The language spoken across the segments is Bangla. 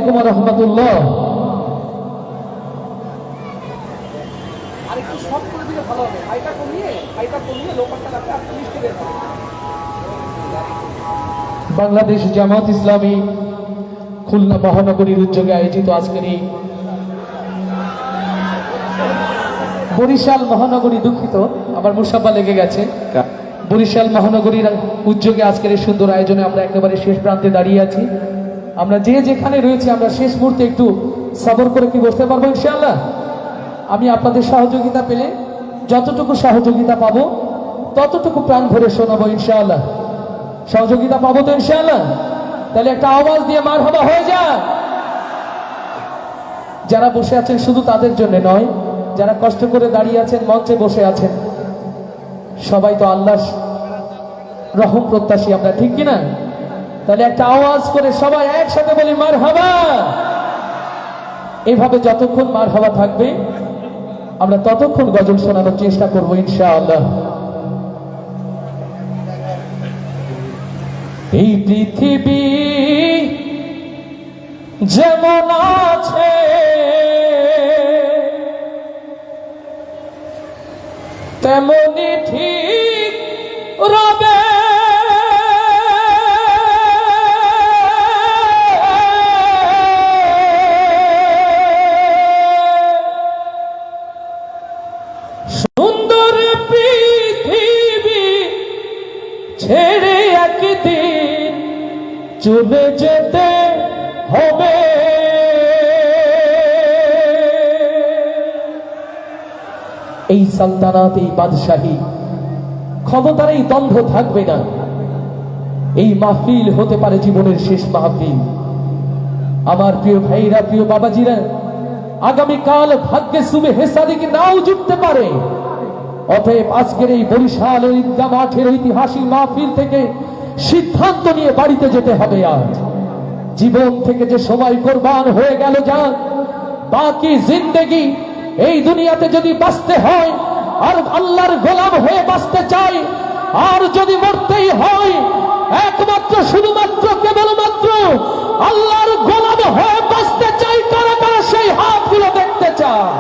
আলাইকুম ওয়া রাহমাতুল্লাহ। আরেকটু শর্ট করে দিলে ভালো হবে, হাইটা কমিয়ে লোকালটা রাখলে আপনি মিষ্টি বের হবে। বাংলাদেশ জামাত ইসলামী খুলনা মহানগরীর উদ্যোগে আয়োজিত আজকের এই বরিশাল মহানগরী, দুঃখিত আমার মুসাফা লেগে গেছে, বরিশাল মহানগরীর উদ্যোগে আজকের এই সুন্দর আয়োজনে আমরা একেবারে শেষ প্রান্তে দাঁড়িয়ে আছি। আমরা যে যেখানে রয়েছে আমরা শেষ মুহূর্তে একটু সবর করে কি বসতে পারবো ইনশাআল্লাহ। আমি আপনাদের সহযোগিতা পেলে যতটুকু সহযোগিতা পাবো ততটুকু প্রাণ ভরে শোনাবো ইনশাআল্লাহ। সহযোগিতা পাবো তো ইনশাআল্লাহ? তাহলে একটা আওয়াজ দিয়ে মারহাবা হয়ে যায়। যারা বসে আছেন শুধু তাদের জন্য নয়, যারা কষ্ট করে দাঁড়িয়ে আছেন, মঞ্চে বসে আছেন, সবাই তো আল্লাহর রহম প্রত্যাশী আমরা, ঠিক কিনা? তাহলে একটা আওয়াজ করে সবাই একসাথে বলি মারহাবা। এভাবে যতক্ষণ মারহাবা থাকবে আমরা ততক্ষণ গজল শোনানোর চেষ্টা করবো ইনশাআল্লাহ। এই পৃথিবী যেমন আছে তেমনি ঠিক রবে, সুন্দর পৃথিবী ছেড়ে একদিন চলে যেতে হবে। এই সালতানাত, এই বাদশাহী, ক্ষমতার এই দ্বন্দ্ব থাকবে না। এই মাহফিল হতে পারে জীবনের শেষ মাহফিল। আমার প্রিয় ভাইরা, প্রিয় বাবাজিরা, আগামীকাল ভাগ্যে সুবহে সাদিক নাও জুটতে পারে। অতএব আজকের এই বরিশালের ঈদগাহ মাঠের ঐতিহাসিক মাহফিল থেকে সিদ্ধান্ত নিয়ে বাড়িতে যেতে হবে। আজ জীবন থেকে যে সময় কোরবান হয়ে গেল, যাক বাকি জিন্দেগি এই দুনিয়াতে যদি বাঁচতে হয় আর আল্লাহর গোলাম হয়ে বাঁচতে চাই, আর যদি মরতেই হয় একমাত্র শুধুমাত্র কেবলমাত্র আল্লাহর গোলাম হয়ে বাঁচতে চাই, কারা কারা সেই হাতগুলো দেখতে চায়?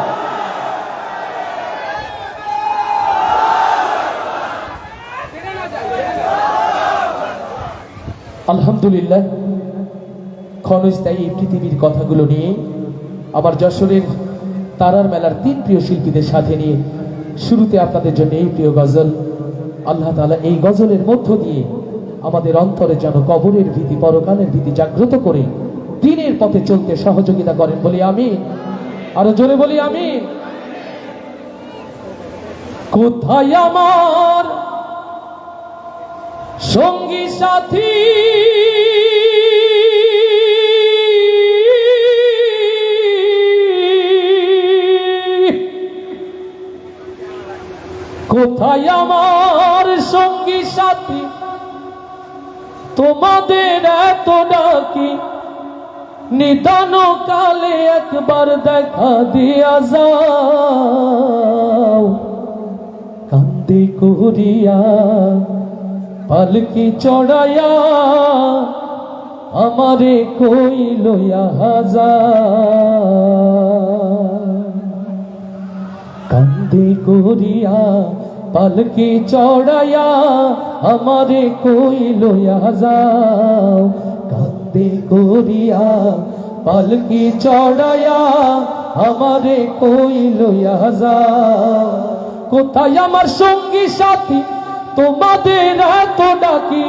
আলহামদুলিল্লাহ, ক্ষণস্থায়ী এই পৃথিবীর কথাগুলো নিয়ে আমার যশোরের তারার মেলার 3 প্রিয় শিল্পীদের সাথে নিয়ে শুরুতে আপনাদের জন্য এই প্রিয় গজল। আল্লাহ তাআলা এই গজলের মধ্য দিয়ে আমাদের অন্তরে যেন কবরের ভীতি, পরকালের ভীতি জাগ্রত করে দিনের পথে চলতে সহযোগিতা করেন, বলি আমিন। আরো জোরে বলি আমিন। কোথায় আমার সঙ্গী সাথী, কোথায় আমার সঙ্গী সাথী, তোমাদের এত ডাকি, নিদান কালে একবার দেখা দিয়া যাও। কান্দে করিয়া পালকি চড়াইয়া আমারে কই লইয়া যাও। কান্দে করিয়া পালকি চড়াইয়া আমারে কই লইয়া যাও। কান্দে করিয়া পালকি চড়াইয়া আমারে কই লইয়া যাও। কোথায় আমার সঙ্গী সাথী, তোমাদের এত ডাকি,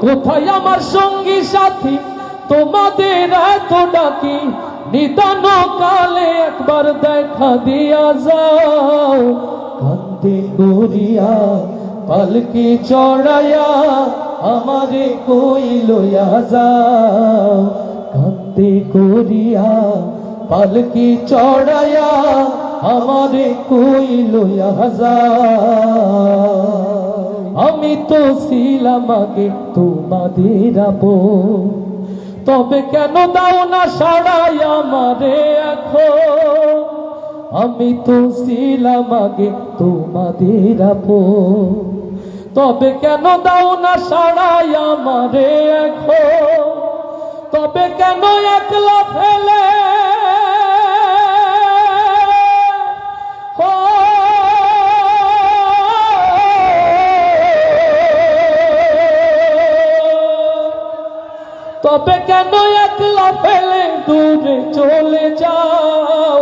কোথায় আমার সঙ্গী সাথী, তোমাদের এত ডাকি, নিদান কালে একবার দেখা দিয়া যাও। কান্দে করিয়া পালকি চড়াইয়া আমারে কই লইয়া যাও। কান্দে করিয়া পালকি চড়াইয়া আমারে কই লইয়া যাও। আমি তো ছিলাম আগে তোমাদের আপন, তবে কেন দাও না সাড়াই আমারে এখন। আমি তো ছিলাম আগে তোমাদের আপন, তবে কেন দাও না সাড়াই আমারে এখন। তবে কেন একলা ফেলে ও তবে কেন একলা ফেলে দূরে চলে যাও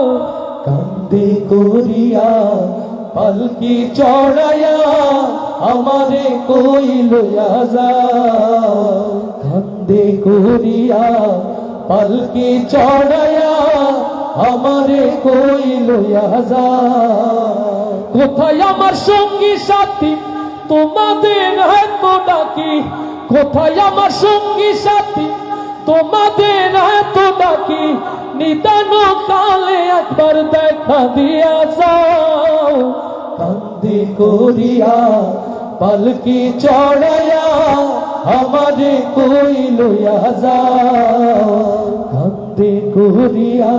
কান্দে করিয়া পালকি চড়াইয়া আমারে কই লইয়া যাও কান্দে করিয়া পালকি চড়াইয়া আমারে কই লইয়া যাও কোথায় আমার সঙ্গী সাথী তোমাদের এত ডাকি কোথায় আমার সঙ্গী সাথী তোমাদের এত ডাকি নিদান কালে একবার দেখা দিয়া যাও কান্দে করিয়া পালকি চড়াইয়া আমারে কই লইয়া যাও কান্দে করিয়া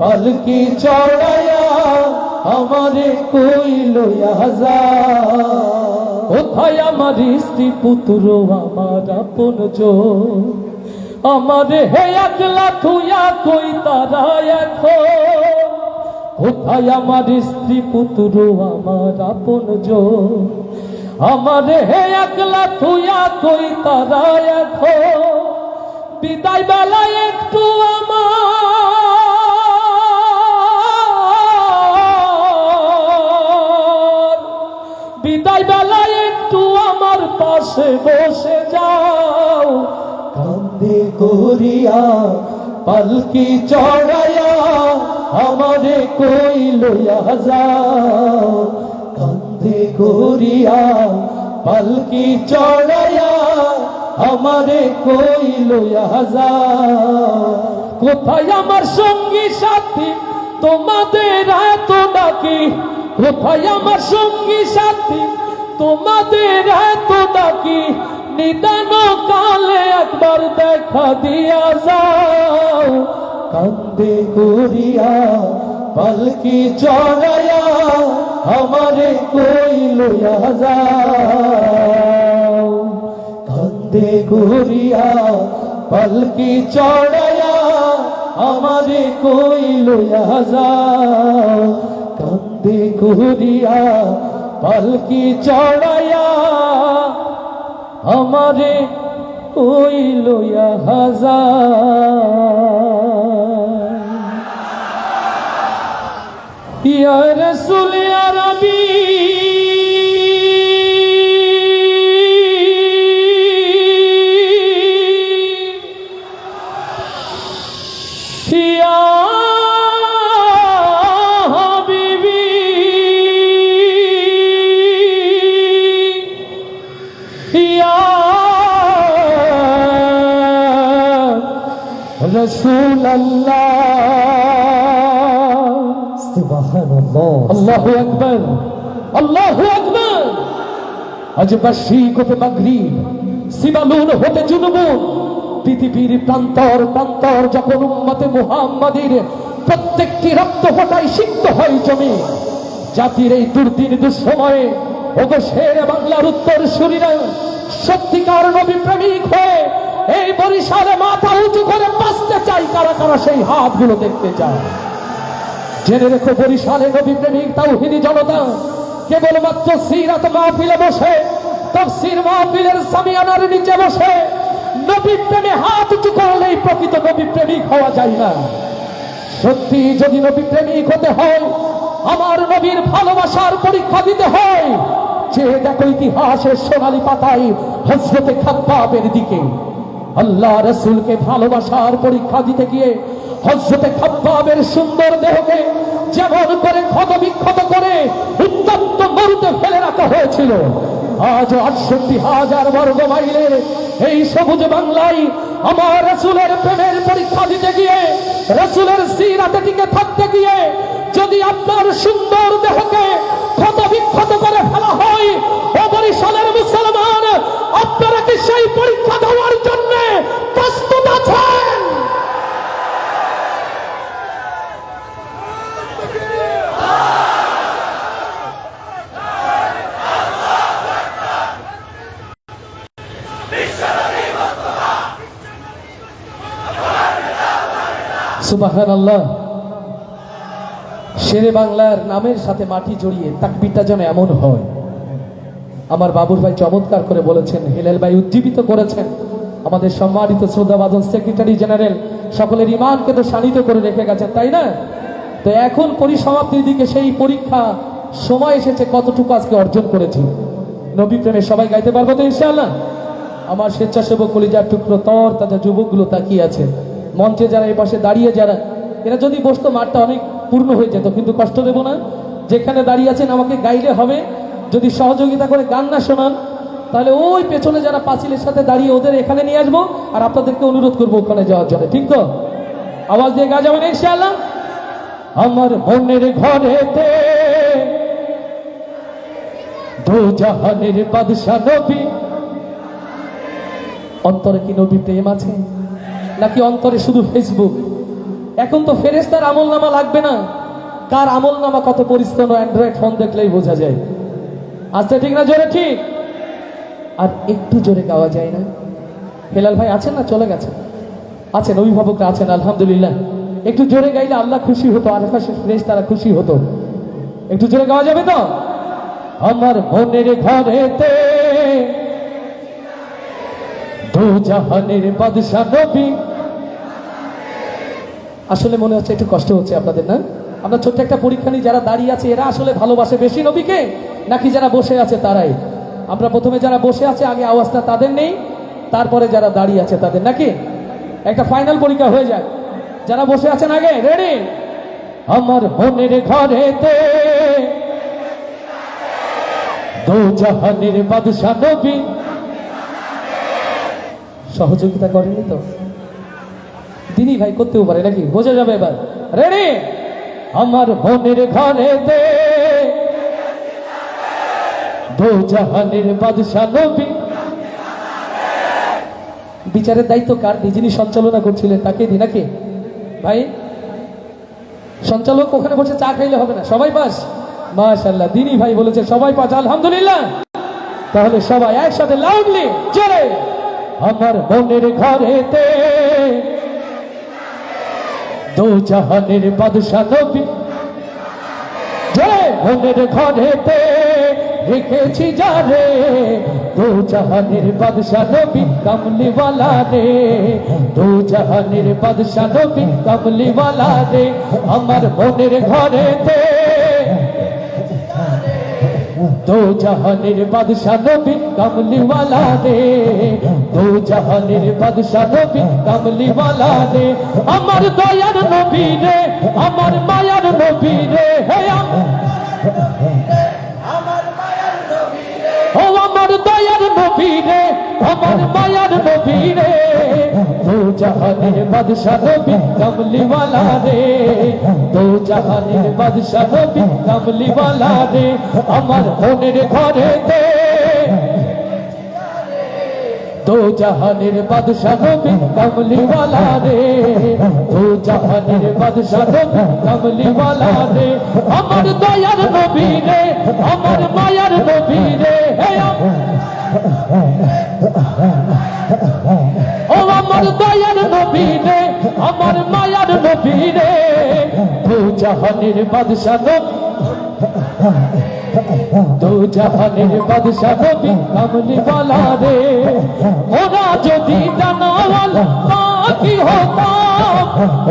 পালকি চড়াইয়া আমারে কই লইয়া যাও কোথায় আমার স্ত্রী পুত্র আমার আপনজন আমারে হে একলা থুইয়া কই তারা এখন কোথায় আমার স্ত্রী পুত্র আমার আপনজন আমারে হে একলা থুইয়া কই তারা এখন বিদায় বেলায় একটু আমার বিদায় বেলায় একটু আমার পাশে বসে যাও কান্দে করিয়া পালকি চড়াইয়া আমারে কই লইয়া যাও কান্দে করিয়া পালকি চড়াইয়া আমারে কই লইয়া যাও কোথায় আমার সঙ্গী সাথী তোমাদের এত ডাকি কোথায় আমার সঙ্গী সাথী তোমাদের এত ডাকি নিদান কালে একবার দেখা দিয়া যাও কান্দে করিয়া পালকি চড়াইয়া আমারে কই লইয়া যাও কান্দে করিয়া পালকি চড়াইয়া আমারে কই লইয়া যাও কান্দে করিয়া পালকি চড়াইয়া আমারে কই লইয়া যাও ইয়া রাসূল ইয়া রাবী ইয়া হাবিবি ইয়া রাসূলুল্লাহ সুবহানাল্লাহ আল্লাহু আকবার আল্লাহু আকবার আজ বার্ষিক হতে মাগরিব সিবালুন হতে জুনুবুন পৃথিবীর প্রান্তর প্রান্তর যখন উম্মতে মুহাম্মাদীর প্রত্যেকটি রক্ত ফোঁটায় সিক্ত হয় জমি জাতির এই দুর্দিন দুঃসময়ে ওগো শেরে বাংলার উত্তর সুরীরা সত্যিকার নবী প্রেমিক হয়ে এই বরিশালে মাথা উঁচু করে বাঁচতে চাই কারা কারা সেই হাতগুলো দেখতে চায় জেনে রেখো বরিশালে নবী প্রেমিক তাওহীদি জনতা কেবলমাত্র সিরাত মাহফিলে বসে তাফসীর মাহফিলের সামিয়ানার নিচে বসে নবী প্রেমে হাত উঁচু করলেই প্রকৃত নবী প্রেমিক হওয়া যায় না সত্যি যদি নবী প্রেমিক হতে হয় আমার নবীর ভালোবাসার পরীক্ষা দিতে হয় যে দেখো ইতিহাসের সোনালী পাতায় হযরতে খাব্বাবের দিকে আল্লাহ রাসূলকে ভালোবাসার পরীক্ষা দিতে গিয়ে হযরতে খাব্বাবের সুন্দর দেহকে যেমন করে ক্ষত বিক্ষত করে উত্তপ্ত মরুতে ফেলে রাখা হয়েছিল আজ ৬৮,০০০ বর্গ মাইলের এই সবুজ বাংলায় আমার রাসূলের প্রেমের পরীক্ষা দিতে গিয়ে রাসূলের সিরাতে টিকে থাকতে গিয়ে যদি আপনার সুন্দর দেহকে ক্ষত বিক্ষত করে ফেলা হয় ও বরিশালের মুসলমান আপনারা কি সেই পরীক্ষা দেওয়ার জন্য প্রস্তুত আছেন সুবহানাল্লাহ। শেরে বাংলার নামের সাথে মাটি জড়িয়ে তাকবীরটা যেন এমন হয়। আমার বাবুর ভাই চমৎকার করে বলেছেন, হেলাল ভাই উজ্জীবিত করেছেন। আমাদের সম্মানিত শ্রদ্ধাভাজন সেক্রেটারি জেনারেল সকলের ইমানকে তো শানিত করে রেখে গেছেন, তাই না? তো এখন পরিসমাপ্তির দিকে সেই পরীক্ষা সময় এসেছে, কতটুকু আজকে অর্জন করেছি। নবী প্রেমে সবাই গাইতে পারবো তো ইনশাআল্লাহ? আমার স্বেচ্ছাসেবক কলিজার টুকরো তর তাজা যুবকগুলো তাকিয়ে আছে, মঞ্চে যারা এই পাশে দাঁড়িয়ে যারা, এরা যদি বসতো মাঠটা অনেক পূর্ণ হয়ে যেত, কিন্তু কষ্ট দেব না। যেখানে দাঁড়িয়ে আছেন আমাকে গাইলে হবে। যদি সহযোগিতা করে গান না শোনান তাহলে ওই পেছনে যারা পাঁচিলের সাথে দাঁড়িয়ে ওদের এখানে নিয়ে আসবো, আর আপনাদেরকে অনুরোধ করবো ওখানে যাওয়ার জন্য, ঠিক তো? আওয়াজ দিয়ে গা যাবেন ইনশাআল্লাহ। আমার মনের ঘরেতে দু জাহানের বাদশা নবী। অন্তরে কি নবী প্রেম আছে, নাকি অন্তরে শুধু ফেসবুক? এখন তো ফেরেশতার আমল নামা লাগবে না, কার আমল নামা কত পরিচ্ছন্ন অ্যান্ড্রয়েড ফোন দেখলেই বোঝা যায়। আচ্ছা ঠিক না? জোরে ঠিক। আর একটু জোরে গাওয়া যায় না? হেলাল ভাই আছেন না চলে গেছেন? আছেন, অভিভাবকরা আছেন, আলহামদুলিল্লাহ। একটু জোরে গাইলে আল্লাহ খুশি হতো, আশেপাশের ফেরেশতারা খুশি হতো। একটু জোরে গাওয়া যাবে তো? আমার মনের ঘরেতে দু জাহানের বাদশা নবী। আসলে মনে হচ্ছে একটু কষ্ট হচ্ছে আপনাদের, না? আমরা ছোট্ট একটা পরীক্ষা নিই, যারা দাঁড়িয়ে আছে এরা আসলে ভালোবাসে বেশি নবীকে, নাকি যারা বসে আছে তারাই? আমরা প্রথমে যারা বসে আছে আগে আওয়াজটা তাদের নেই, তারপরে যারা দাঁড়িয়ে আছে তাদের, নাকি? একটা ফাইনাল পরীক্ষা হয়ে যায়। যারা বসে আছেন আগে রেডি? আমার মনের ঘরেতে দু জাহানের বাদশা নবী। সহযোগিতা করেনি তো? দিনী ভাই করতেও পারে নাকি? বোঝা যাবে এবার। রেডি? আমার মনের ঘরেতে দু জাহানের বাদশা নবী। বিচারের দায়িত্ব কার? যিনি সঞ্চালনা করছিলেন তাকে দি, নাকি ভাই? সঞ্চালক ওখানে বসে চা খাইলে হবে না, সবাই পাস। মাশাআল্লাহ, দিনী ভাই বলেছে সবাই পাস, আলহামদুলিল্লাহ। তাহলে সবাই একসাথে লাউডলি জোরে। আমার মনের ঘরেতে দু জাহানের বাদশা নবী। জোরে। মনের ঘরেতে রেখেছি যারে দু জাহানের বাদশা নবী কামলিওয়ালা রে। দু জাহানের বাদশা নবী কামলিওয়ালা রে। আমার মনের ঘরেতে দু জাহানের বাদশা নবী কামলিওয়ালা রে। দু জাহানের বাদশা নবী কামলিওয়ালা রে। আমার দয়ার নবী রে, আমার মায়ার নবী রে। হে ও আমার দয়ার নবী রে, আমার মায়ার নবী রে। দু জাহানের বাদশা নবী কামলিওয়ালা রে। দু জাহানের বাদশা নবী কামলিওয়ালা রে। আমার মনের ঘরেতে দু জাহানের বাদশা নবী কামলিওয়ালা রে। দু জাহানের বাদশা নবী কামলিওয়ালা রে। আমার দয়ার নবী রে, আমার মায়ার নবী রে। ও আমার দয়ার নবী রে, আমার মায়ার নবী রে। দু জাহানের বাদশা নবী, দু জাহানের বাদশা নবী কামলিওয়ালা রে। ওরা যদি জানাওয়ালা কি হতাম,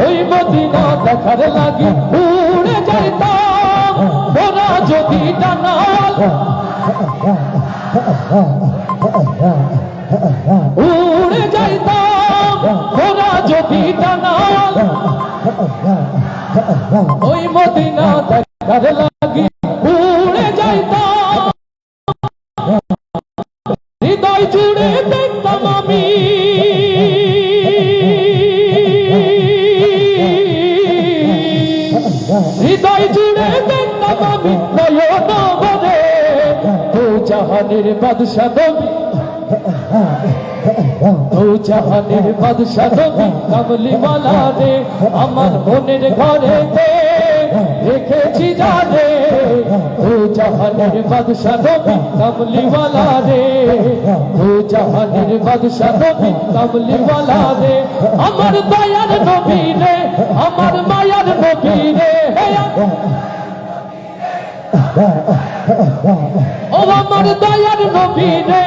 ওই মদিনা দেখার লাগি উড়ে যাইতাম। ওরা যদি জানাওয়ালা উড়ে যাইতাম। ওরা যদি জানাওয়ালা ওই মদিনা দেখার লাগি উড়ে যাইতাম। হৃদয় জুড়ে দেখতাম আমি হৃদয় জুড়ে দেখতাম আমি নয়ন ভরে। দু জাহানের বাদশা নবী, দু জাহানের বাদশা নবী কামলিওয়ালা রে। আমার মনের ঘরেতে রেখেছি যারে দু জাহানের বাদশা নবী কামলিওয়ালা রে। দু জাহানের বাদশা নবী কামলিওয়ালা রে। আমার দয়ার নবী রে, ও আমার দয়ার নবী রে,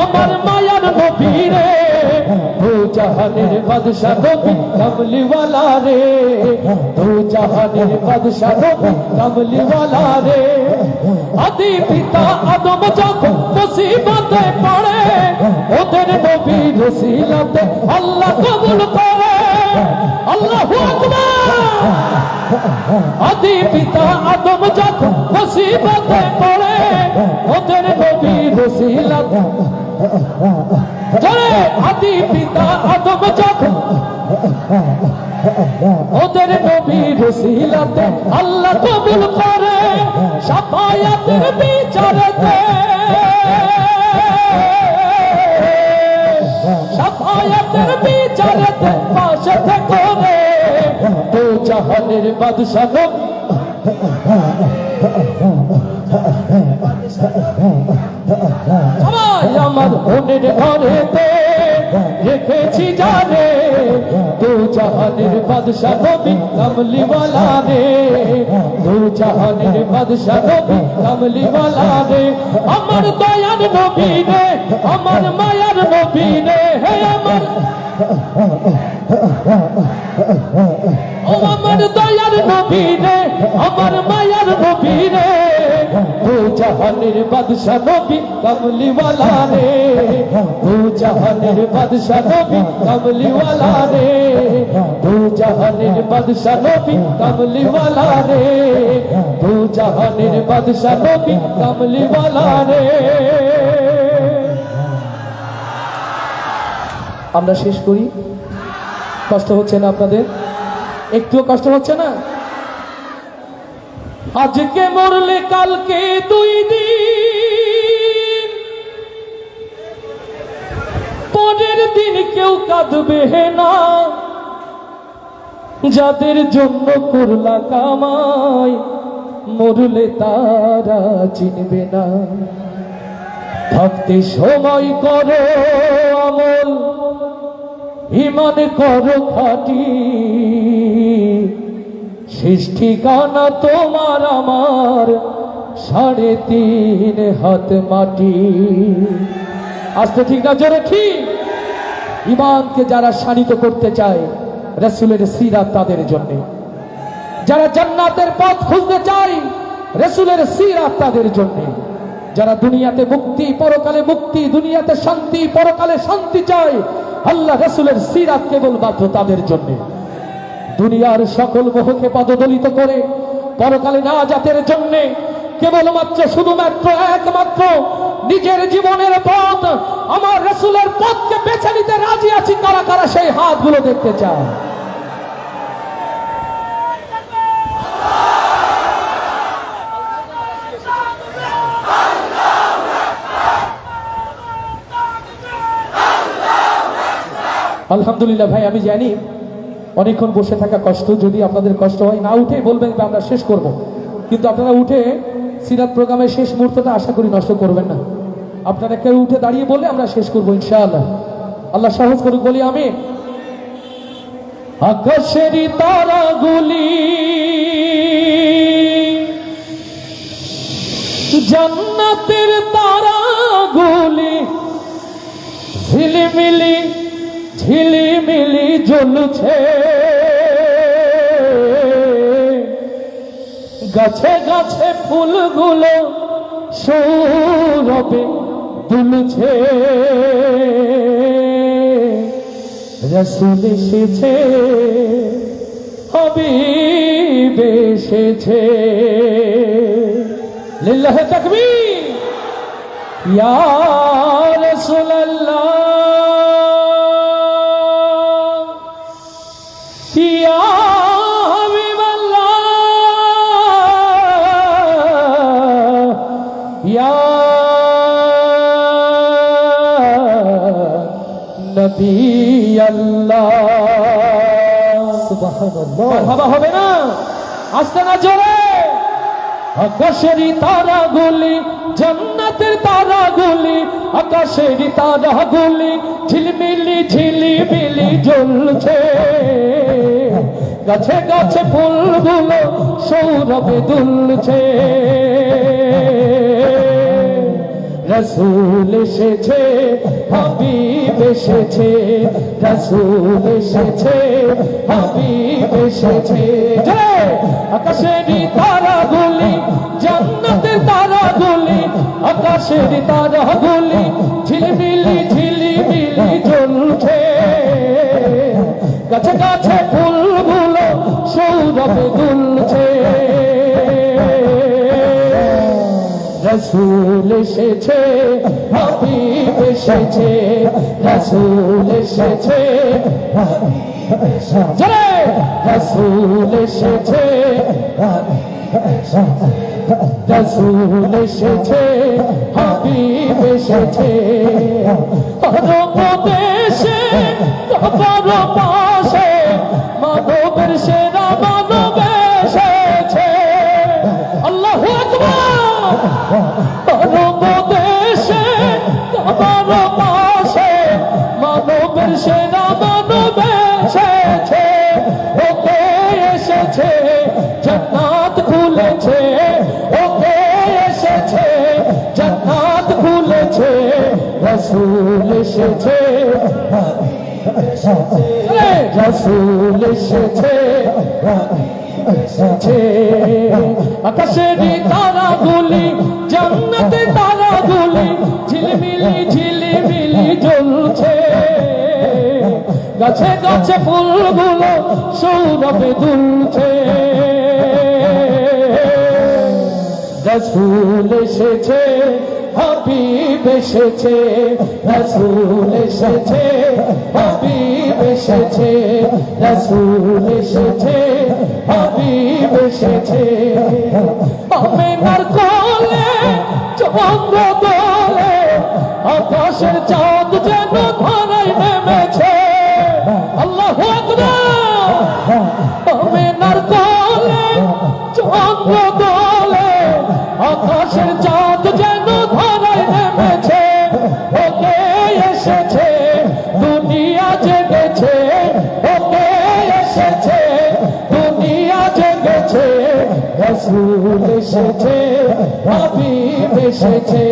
আমার মায়ার নবী রে, দু জাহানের বাদশা নবী কামলিওয়ালা রে, দু জাহানের বাদশা নবী কামলিওয়ালা রে। আদি পিতা আদম যখন মুসিবতে পড়ে, ওদের নবীর ওসিলাতে আল্লাহ কবুল করে। আল্লাহু আকবার। আদি পিতা আদম যখন মুসিবতে পড়ে, ওদের নবীর ওসিলাতে চলে। আদি পিতা আদম যখন ওদের নবীর ওসিলাতে আল্লাহ কবুল করে। শাফায়াতের বিচারতে, শাফায়াতের বিচারতে পাশে করে দু জাহানের বাদশা নবী। সবাই আমার মনের ঘরেতে রেখেছি জানে, দু জাহানের বাদশা নবী কামলিওয়ালা রে, দু জাহানের বাদশা নবী কামলিওয়ালা রে। আমার দয়ার নবী রে, আমার মায়ার নবী রে, হে আমার ও আমার দয়ার নবী রে, আমার মায়ার নবী রে, দু জাহানের বাদশা নবী কামলিওয়ালা রে, দু জাহানের বাদশা নবী কামলিওয়ালা রে, দু জাহানের বাদশা নবী কামলিওয়ালা রে, দু জাহানের বাদশা নবী কামলিওয়ালা রে। আমরা শেষ করি। কষ্ট হচ্ছে না আপনাদের? একটুও কষ্ট হচ্ছে না? আজকে মরলে কালকে দুই দিন, পরের দিন কেউ কাঁদবে না। যাদের জন্য করলা কামাই, মরলে তারা চিনবে না। থাকতে সময় করো আমল, ঈমান করো খাঁটি, শেষ ঠিকানা তোমার আমার 3.5 হাত মাটি। আস্তে ঠিক না জোরে ঠিক? ঈমানকে যারা শানিত করতে চায়, রাসূলের সিরাত তাদের জন্য। যারা জান্নাতের পথ খুঁজতে চায়, রাসূলের সিরাত তাদের জন্য। যারা দুনিয়াতে মুক্তি, পরকালে মুক্তি, দুনিয়াতে শান্তি, পরকালে শান্তি চায়, আল্লাহ রাসূলের সিরাত কেবলমাত্র তাদের জন্য। দুনিয়ার সকল মোহকে পদদলিত করে পরকালে নাজাতের জন্য কেবলমাত্র শুধুমাত্র একমাত্র নিজের জীবনের পথ, আমার রাসূলের পথকে বেছে নিতে রাজি আছি কারা কারা, সেই হাতগুলো দেখতে চায়। আলহামদুলিল্লাহ ভাই, আমি জানি অনেকক্ষণ বসে থাকা কষ্ট। যদি আপনাদের কষ্ট হয়, না উঠে বলবেন যে আমরা শেষ করব, কিন্তু আপনারা উঠে সিরাত প্রোগ্রামের শেষ মুহূর্তটা আশা করি নষ্ট করবেন না। আপনারা কেউ উঠে দাঁড়িয়ে বলে আমরা শেষ করবো ইনশাআল্লাহ। আল্লাহ সহজ করুক, বলি আমি। আকাশেরই তারাগুলি জান্নাতের তারাগুলি ঝিলিমিলি ঝিলিমিলি জ্বলছে, গাছে গাছে ফুলগুলো সৌরভে দুলছে। রাসূল এসেছে, হাবিব এসেছে। লিল্লাহি তাকবীর। ইয়া রাসূলুল্লাহ, ইয়া হাবিবাল্লাহ, ইয়া নবী আল্লাহ। সুবহানাল্লাহ। মারহাবা হবে না? আস্তে না জোরে। আকাশেরই তারাগুলি জান্নাতের তারাগুলি, আকাশেরই তারাগুলি ঝিলমিলি ঝিলিমিলি জ্বলছে। গাছে গাছে ফুলগুলো সৌরভে দুলছে, রসুল এসেছে, হাবিব এসেছে, রসুল এসেছে, হাবিব এসেছে। আকাশেরই তারাগুলি, জান্নাতের তারাগুলি, আকাশের তারাগুলি ঝিলমিলি ঝিলিমিলি জ্বলছে, গাছে গাছে ফুলগুলো সৌরভে দুলছে, রসুল এসেছে, হাবিব এসেছে, রসুল এসেছে, রসুল এসেছে, রসুল এসেছে, হাবিব এসেছে। পরম দেশে পর পাশে মানবের সেরা মানব এসেছে, আল্লাহু আকবার। পরম দেশে পর পাশে মানবের সেরা মানব এসেছে, ওকে এসেছে, জান্নাত খুলেছে, ওকে এসেছে, জান্নাত খুলেছে, রসুল এসেছে, রসুল এসেছে, আকাশের তারাগুলি, জান্নাতের তারাগুলি ঝিলমিলি ঝিলিমিলি জ্বলছে, গাছে গাছে ফুলগুলো সৌরভে দুলছে, রসুল এসেছে, হাবিব এসেছে, রসুল এসেছে, হাবিব এসেছে, রসুল এসেছে, হাবিব এসেছে। আমেনার কোলে চন্দ্র দোলে, আকাশের চাঁদ যেন ধরায় নেমেছে, আল্লাহু আকবার। আমেনার কোলে চন্দ্র দোলে, আকাশের চাঁদ যেন ধরায় নেমেছে, ওকে এসেছে, দুনিয়া জেগেছে, ওকে এসেছে, দুনিয়া জেগেছে, রসুল এসেছে, হাবিব এসেছে,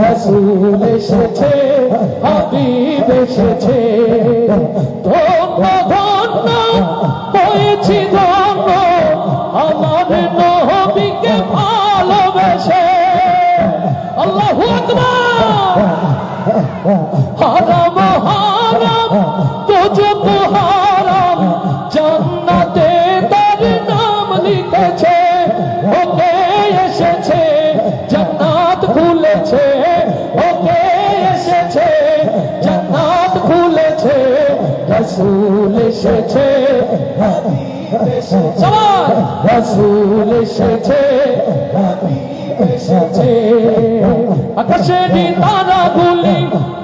রসুল এসেছে, হাবিব এসেছে। ধন্য ধন্য হয়েছি ধন্য, আমার নবীকে ভালোবেসে, আল্লাহু আকবার। হারাম হারাম দুজক হারাম, জান্নাতে তার নাম লিখেছে, ওকে এসেছে, জান্নাত খুলেছে, ওকে এসেছে, জান্নাত খুলেছে, রসুল এসেছে, সবাই রসুল এসেছে, এসেছে। আকাশের তারাগুলি,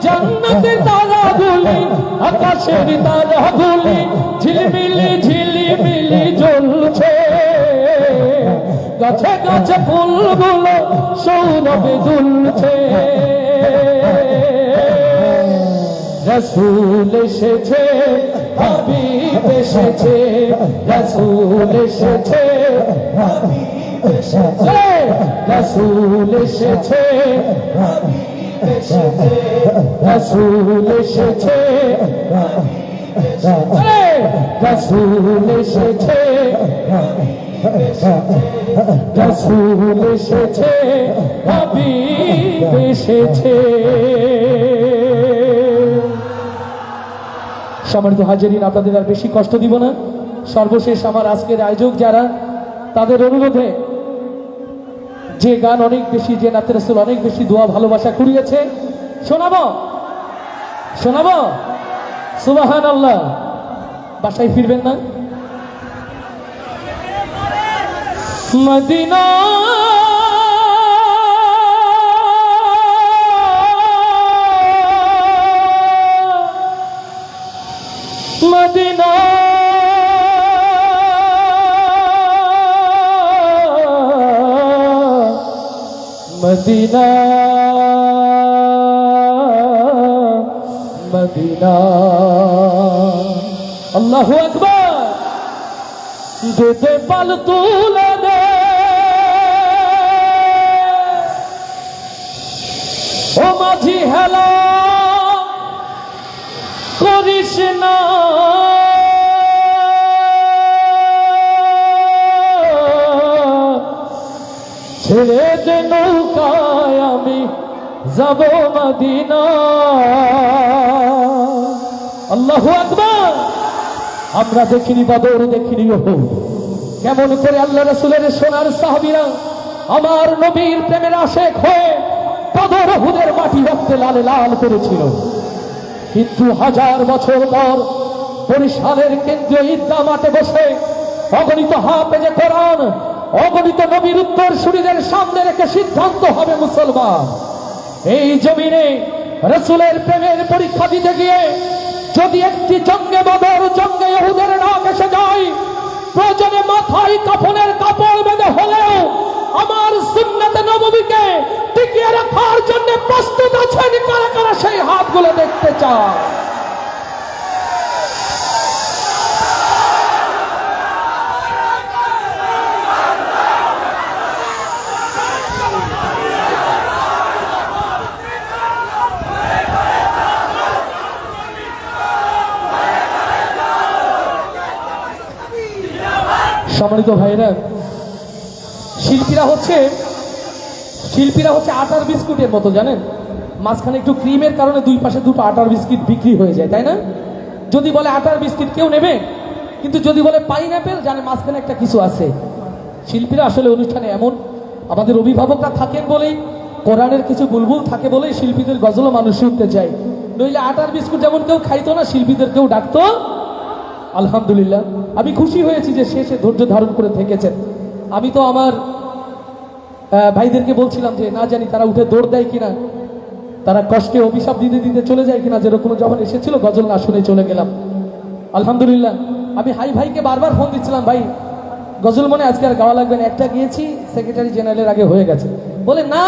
জান্নাতের তারাগুলি, আকাশের তারাগুলি ঝিলমিলি ঝিলিমিলি জ্বলছে, গাছে গাছে ফুলগুলো সৌরভে দুলছে, রসুল এসেছে, হাবিব এসেছে, রসুল এসেছে, হাবিব এসেছে, রসুল এসেছে, হাবিব এসেছে, রসুল এসেছে, হাবিব এসেছে, রসুল এসেছে, হাবিব এসেছে, রসুল এসেছে, হাবিব এসেছে। সম্মানিত হাজিরিন, আপনাদের আর বেশি কষ্ট দিব না। সর্বশেষ আমার আজকের আয়োজক যারা, তাদের অনুরোধে যে গান অনেক বেশি, যে নাতে রাসূল অনেক বেশি দোয়া ভালোবাসা কুড়িয়েছে, শোনাবো শোনাবো। সুবহানাল্লাহ। বাসায় ফিরবেন না? মদিনা মদিনা মদিনা মদিনা, আল্লাহু আকবার। যেতে পাল তুলে দে ও মাঝি হেলা করিস না, ছেড়ে দে নৌকায় আমি যাব মদিনা। আল্লাহু আকবার। আমরা দেখিনি বদর, দেখিনি উহুদ, কেমন করে আল্লাহ রাসূলের সোনার সাহাবীরা আমার নবীর প্রেমের আশেক হয়ে বদর উহুদের মাটি রক্তে লাল লাল করেছিল। কিন্তু 1000 বছর পর বরিশালের কেন্দ্রীয় ঈদগাহ মাঠে বসে অগণিত হাফেজে কোরআন, অগণিত নবীর উত্তরসূরিদের সামনে রেখে সিদ্ধান্ত হবে মুসলমান এই জমিনে রাসূলের প্রেমের পরীক্ষা দিতে গিয়ে যদি একটি জঙ্গে বদর, জঙ্গে উহুদের নাম এসে যায়, প্রয়োজনে মাথায় কাফনের কাপড় বেঁধে হলেও আমার সুন্নাতে নববীকে টিকিয়ে রাখার জন্য প্রস্তুত আছেন কারা কারা, সেই হাতগুলো দেখতে চায়। সম্মানিত ভাইরা, শিল্পীরা হচ্ছে আটার বিস্কুটের মতো, জানেন, মাঝখানে একটু ক্রিমের কারণে দুই পাশে দুটো আটার বিস্কিট বিক্রি হয়ে যায়, তাই না? যদি বলে আটার বিস্কিট কেউ নেবে, কিন্তু যদি বলে পাইনঅ্যাপেল, জানে মাঝখানে একটা কিছু আছে। শিল্পীরা আসলে অনুষ্ঠানে এমন, আমাদের অভিভাবকরা থাকেন বলেই, কোরআনের কিছু বুলবুল থাকে বলেই শিল্পীদের গজলও মানুষ শুনতে চায়। নইলে আটার বিস্কুট যেমন কেউ খাইতো না, শিল্পীদের কেউ ডাকতো। আলহামদুলিল্লাহ, আমি খুশি হয়েছি যে শেষে ধৈর্য ধারণ করে থেকেছেন। আমি তো আমার ভাইদেরকে বলছিলাম যে না জানি তারা উঠে দৌড় দেয় কিনা, তারা কষ্টে অভিশাপ দিতে দিতে চলে যায় কিনা, যেরকম যখন এসেছিল গজল না শুনে চলে গেলাম। আলহামদুলিল্লাহ, আমি ভাইকে বারবার ফোন দিচ্ছিলাম, ভাই গজল মনে আজকে আর গাওয়া লাগবে না, একটা গিয়েছি সেক্রেটারি জেনারেলের আগে হয়ে গেছে। বলে না,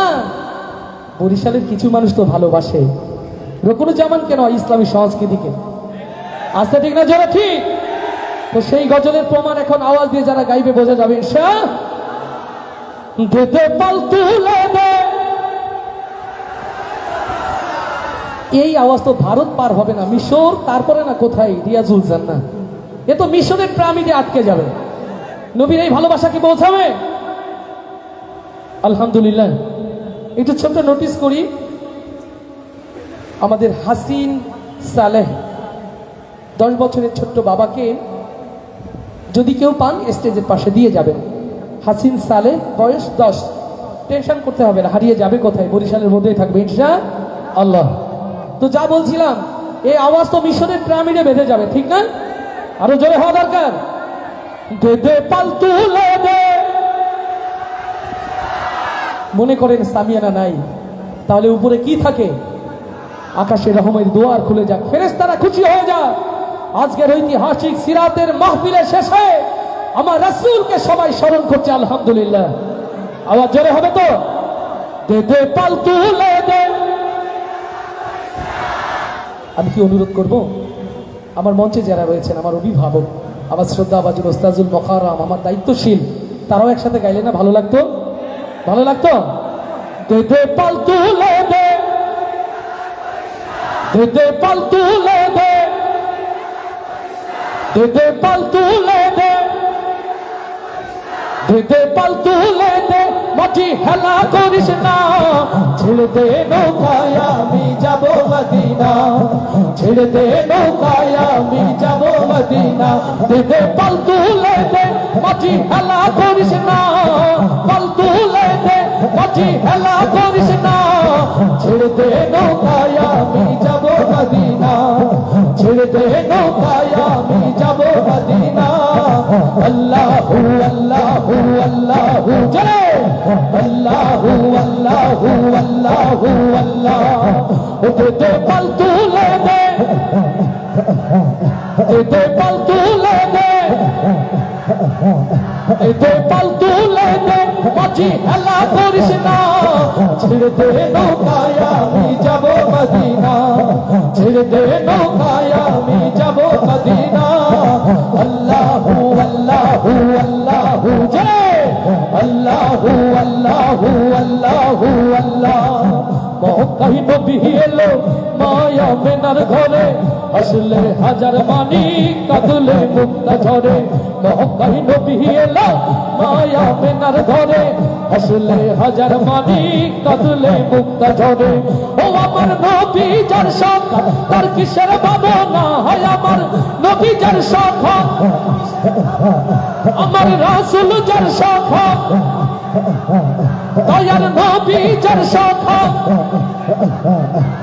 বরিশালের কিছু মানুষ তো ভালোবাসে রকুনুজ্জামান, কেন ইসলামী সংস্কৃতিকে, আস্তে ঠিক না যারা ঠিক। তো সেই গজলের প্রমাণ এখন আওয়াজ দিয়ে যারা গাইবে বোঝা যাবে এই আওয়াজ তো ভারত পার হবে না, মিশর, তারপরে না কোথায় রিয়াজুল জান্নাহ, এ তো মিশরের পিরামিডে আটকে যাবে। নবীর এই ভালোবাসা কি পৌঁছাবে? আলহামদুলিল্লাহ। একটু ছোট্ট নোটিস করি, আমাদের হাসিন সালেহ 10 বছরের ছোট্ট বাবাকে যদি কেউ পান স্টেজের পাশে দিয়ে যাবেন। হাসিন সালেহ, বয়স 10। টেনশন করতে হবে না, হারিয়ে যাবে কোথায়, বরিশালের মধ্যেই থাকবে ইনশাআল্লাহ। তো যা বলছিলাম, এই আওয়াজ তো মিশরের পিরামিডে বেঁধে যাবে, ঠিক না? আরো জোরে হওয়া দরকার। মনে করেন সামিয়ানা নাই, তাহলে উপরে কি থাকে? আকাশে রহমের দুয়ার খুলে যাক, ফেরেশতারা খুশি হয়ে যাক। আজকের ঐতিহাসিক সিরাতের মাহফিলের শেষে আমার রাসূলকে সবাই স্মরণ করছে, আলহামদুলিল্লাহ। আওয়াজ জোরে হবে তো? দে পাল তুলে দে। আমি কি অনুরোধ করব, আমার মঞ্চে যারা রয়েছেন, আমার অভিভাবক, আমার শ্রদ্ধাভাজন ওস্তাজুল মোকাররম, আমার দায়িত্বশীল, তারাও একসাথে গাইলে না ভালো লাগতো? ভালো লাগতো? দে পাল তুলে দে, দে পাল তুলে দে, দে পাল তুলে দে, দে পাল তুলে দে, মাটি হেলা করিস না, ছেড়ে দে নৌকায় আমি যাব মদিনা, ছেড়ে দে নৌকায় আমি যাব মদিনা। দে পাল তুলে দে, মাটি হেলা করিস না, পাল তুলে দে, মাটি হেলা করিস না, ছেড়ে দে নৌকায় আমি যাব মদিনা, ছেড়ে দে নৌকায় আমি যাব মদিনা। আল্লাহু আল্লাহু আল্লাহু জয়, আল্লাহু আল্লাহু আল্লাহু আল্লাহ। দে পাল তুলে দে, দে পাল তুলে দে, দে পাল তুলে দে, মাঝি হেলা করিস না, ছেড়ে দে নৌকায় আমি যাব মদিনা, ছেড়ে দে নৌকায় আমি যাব মদিনা। আল্লাহু আল্লাহু এলো মায়া মেনার ঘরে, আসলে হাজার মানি কাঁদলে মুক্তা ঝরে। মক্কায় নবী এলো মায়া মেনার ঘরে, আসলে হাজার মানি কাঁদলে মুক্তা ঝরে। ও আমার নবী যার শাখা তার কিসের ভাবনা, হয় আমার নবী যার শাখা, আমার রাসূল যার শাখা, দয়ার নবী যার শাখা,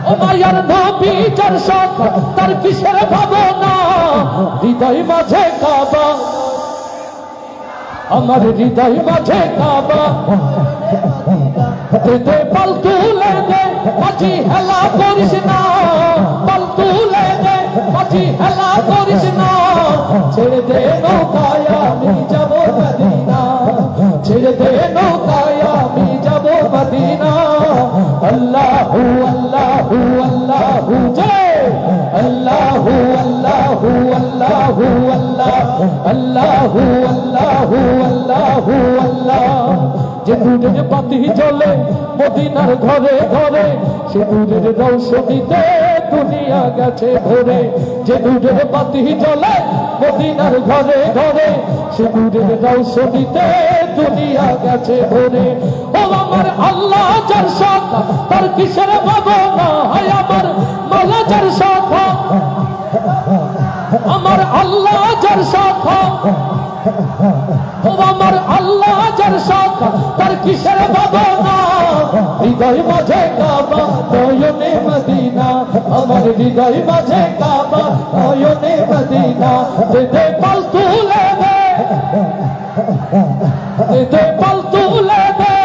ও মায়ার নবী যার শাখা তার কিসের ভাবনা। হৃদয় মাঝে কাবা, আমার হৃদয় মাঝে কাবা, দে পাল তুলে দে মাঝি হেলা করিস না, পাল তুলে দে মাঝি হেলা করিস না। ছেড়ে দে নৌকায় আমি যাব মদিনা, ছেড়ে দে নৌকায় আমি যাব মদিনা। আল্লাহু আল্লাহু আল্লাহু জয়, আল্লাহু আল্লাহু আল্লাহু আল্লাহ, আল্লাহু আল্লাহু আল্লাহু আল্লাহ। যে নূরের বাতি জ্বলে মদিনার ঘরে ঘরে, সে নূরের রৌশনীতে দুনিয়া গেছে ভরে। যে নূরের বাতি জ্বলে মদিনার ঘরে ঘরে, সে নূরের রৌশনীতে দুনিয়া গেছে ভরে। ও আমার আল্লাহ যার শাখা তার কিসের ভাবনা, হয় আমার মালা যার শাখা, আমার আল্লাহ যার শাখা, ও আমার আল্লাহ যার শাখা তার কিসের ভাবনা। হৃদয় মাঝে কাবা নয়নে মদিনা, আমার হৃদয় মাঝে কাবা নয়নে মদিনা। দে পাল তুলে দে, দে পাল তুলে দে,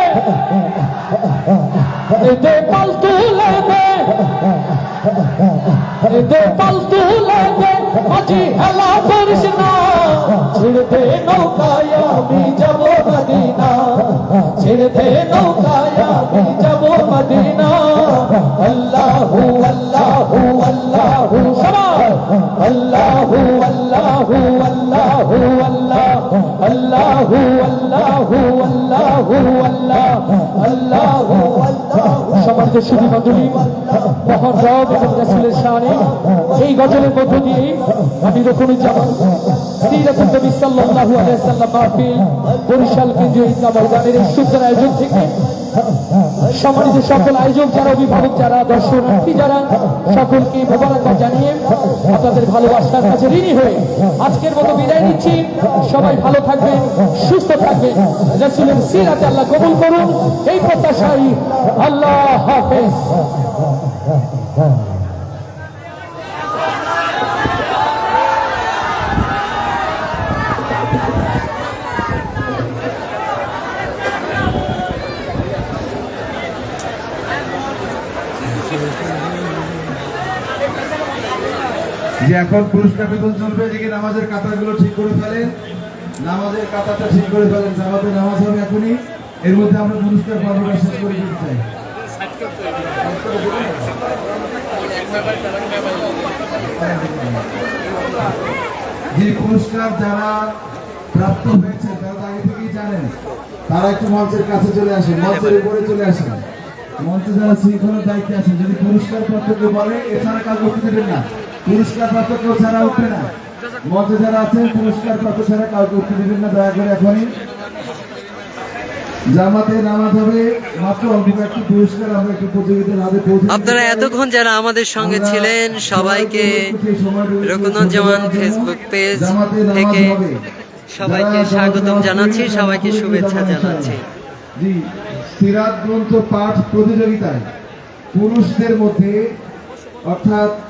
দে পাল তুলে দে, দে পাল তুলে দে মাঝি হেলা করিস না। ছেড়ে দে নৌকায় আমি যাব মদিনা, ছেড়ে দে নৌকায় আমি যাব মদিনা। আল্লাহু আল্লাহু আল্লাহু সবাই, আল্লাহু আল্লাহু আল্লাহু আল্লাহ, আল্লাহু আল্লাহু আল্লাহু আল্লাহ, আল্লাহু আল্লাহু। সমাজে শুধু মধুরী মহান রব এবং রাসূলের শানে এই গজলের মধ্য দিয়ে আমি রকমুজ্জামান সিরাতুন নবী সাল্লাল্লাহু আলাইহি ওয়াসাল্লাম মাহফিল বরিশাল কেন্দ্রীয় ঈদগাহ ময়দানের এই সুন্দর আয়োজন থেকে সম্মানিত সকল আয়োজক যারা, অভিভাবক যারা, দর্শনার্থী যারা, সকলকে মোবারকবাদ জানিয়ে আপনাদের ভালোবাসার কাছে ঋণী হয়ে আজকের মতো বিদায় নিচ্ছি। সবাই ভালো থাকবেন, সুস্থ থাকবেন, রাসূলের সিরাতে আল্লাহ কবুল করুন এই প্রত্যাশায়। আল্লাহ হাফেজ। যে এখন পুরস্কার বিতরণ চলবে, এদিকে নামাজের কাতারগুলো ঠিক করে ফেলেন, নামাজের কাতারটা ঠিক করে ফেলেন, জামাতের নামাজ হবে এখনই। এর মধ্যে আমরা পুরস্কার পর্বটা শেষ করে দিতে চাই। যে পুরস্কার যারা প্রাপ্ত হয়েছে তারা তো আগে থেকেই জানেন, তারা একটু মঞ্চের কাছে চলে আসেন, মঞ্চের উপরে চলে আসেন। মঞ্চে যারা শৃঙ্খলার দায়িত্বে আছেন, যদি পুরস্কার প্রাপ্ত কেউ বলে এছাড়া কাজ করতে দেবেন না, পুরস্কার প্রাপ্ত কেউ ছাড়া উঠবে না। মঞ্চে যারা আছেন পুরস্কার প্রাপ্ত ছাড়া কাউকে উঠতে দেবেন না, দয়া করে এখনই। জামাতে নামাজ হবে মাত্র অল্প একটি পুরস্কার আমরা একটু প্রতিযোগিতার হাতে পৌঁছে। আপনারা এতক্ষণ যারা আমাদের সঙ্গে ছিলেন সবাইকে রকুনুজ্জামান ফেসবুক পেজ থেকে সবাইকে স্বাগতম জানাচ্ছি, সবাইকে শুভেচ্ছা জানাচ্ছি। জি, সিরাত গ্রন্থ পাঠ প্রতিযোগিতায় পুরুষদের মধ্যে অর্থাৎ